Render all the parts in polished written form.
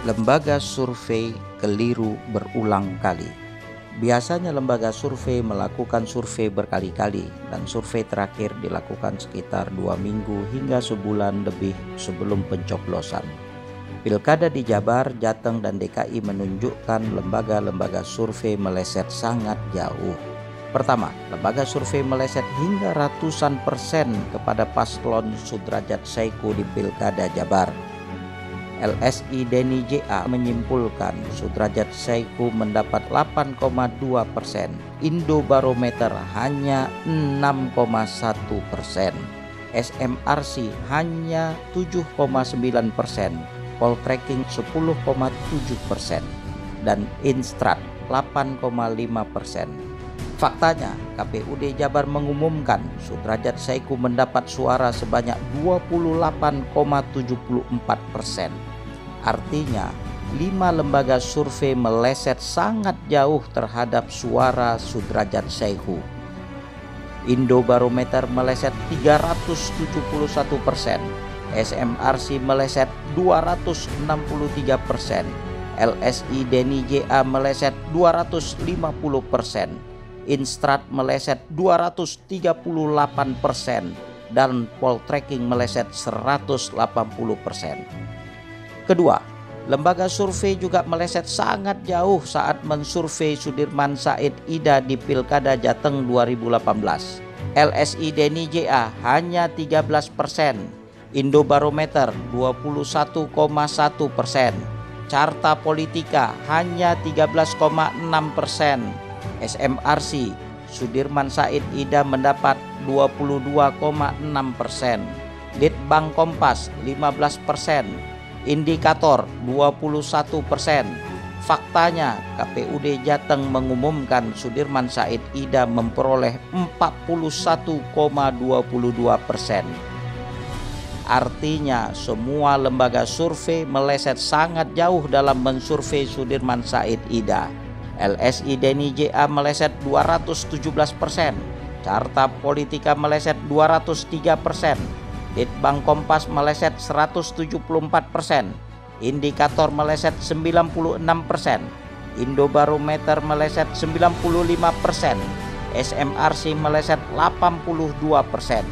Lembaga survei keliru berulang kali. Biasanya lembaga survei melakukan survei berkali-kali dan survei terakhir dilakukan sekitar 2 minggu hingga sebulan lebih sebelum pencoblosan. Pilkada di Jabar, Jateng, dan DKI menunjukkan lembaga-lembaga survei meleset sangat jauh. Pertama, lembaga survei meleset hingga ratusan persen kepada paslon Sudrajat Saiku di Pilkada Jabar. LSI Denny JA menyimpulkan Sudrajat Saiku mendapat 8,2%, Indobarometer hanya 6,1%, SMRC hanya 7,9%, Poltreking 10,7%, dan Instrat 8,5%. Faktanya, KPUD Jabar mengumumkan Sudrajat Saiku mendapat suara sebanyak 28,74%. Artinya, 5 lembaga survei meleset sangat jauh terhadap suara Sudrajat Saiku. Indobarometer meleset 371%, SMRC meleset 263%, LSI Denny JA meleset 250%, Instrat meleset 238%, dan Poltreking meleset 180%. Kedua, lembaga survei juga meleset sangat jauh saat mensurvei Sudirman Said Ida di Pilkada Jateng 2018. LSI Denny JA hanya 13%, Indobarometer 21,1%, Carta Politika hanya 13,6%, SMRC Sudirman Said Ida mendapat 22,6%, Litbang Kompas 15%, Indikator 21%. Faktanya, KPUD Jateng mengumumkan Sudirman Said Ida memperoleh 41,22%. Artinya, semua lembaga survei meleset sangat jauh dalam mensurvei Sudirman Said Ida. LSI Denny JA meleset 217%, Carta Politika meleset 203%, Litbang Kompas meleset 174%, Indikator meleset 96%, Indobarometer meleset 95%, SMRC meleset 82%.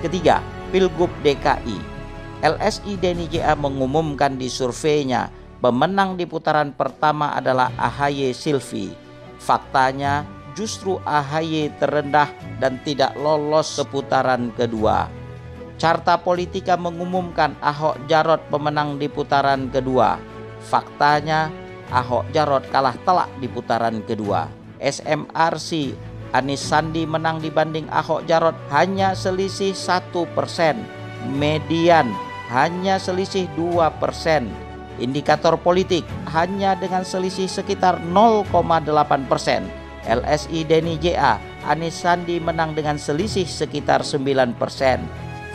Ketiga, Pilgub DKI. LSI Denny JA mengumumkan di surveinya pemenang di putaran pertama adalah AHY Silvi. Faktanya, justru AHY terendah dan tidak lolos ke putaran kedua. Carta Politika mengumumkan Ahok Jarot pemenang di putaran kedua. Faktanya, Ahok Jarot kalah telak di putaran kedua. SMRC Anies Sandi menang dibanding Ahok Jarot hanya selisih 1%. Median hanya selisih 2%. Indikator politik hanya dengan selisih sekitar 0,8%. LSI Denny JA, Anies Sandi menang dengan selisih sekitar 9%.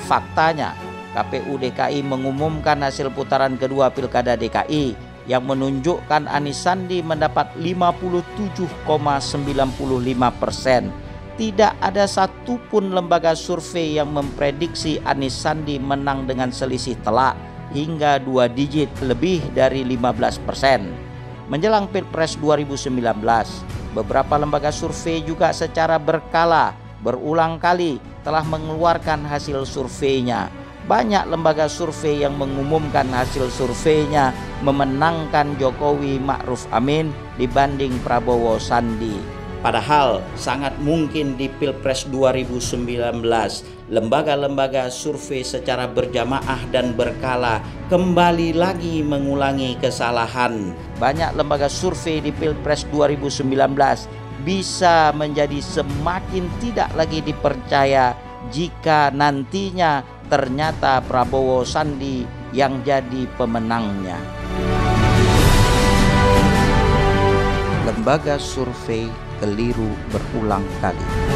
Faktanya, KPU DKI mengumumkan hasil putaran kedua Pilkada DKI yang menunjukkan Anies Sandi mendapat 57,95%. Tidak ada satupun lembaga survei yang memprediksi Anies Sandi menang dengan selisih telak hingga 2 digit lebih dari 15%. Menjelang Pilpres 2019, beberapa lembaga survei juga secara berkala berulang kali telah mengeluarkan hasil surveinya. Banyak lembaga survei yang mengumumkan hasil surveinya memenangkan Jokowi Ma'ruf Amin dibanding Prabowo Sandi. Padahal sangat mungkin di Pilpres 2019 lembaga-lembaga survei secara berjamaah dan berkala kembali lagi mengulangi kesalahan. Banyak lembaga survei di Pilpres 2019 bisa menjadi semakin tidak lagi dipercaya jika nantinya ternyata Prabowo Sandi yang jadi pemenangnya. Lembaga survei keliru berulang kali.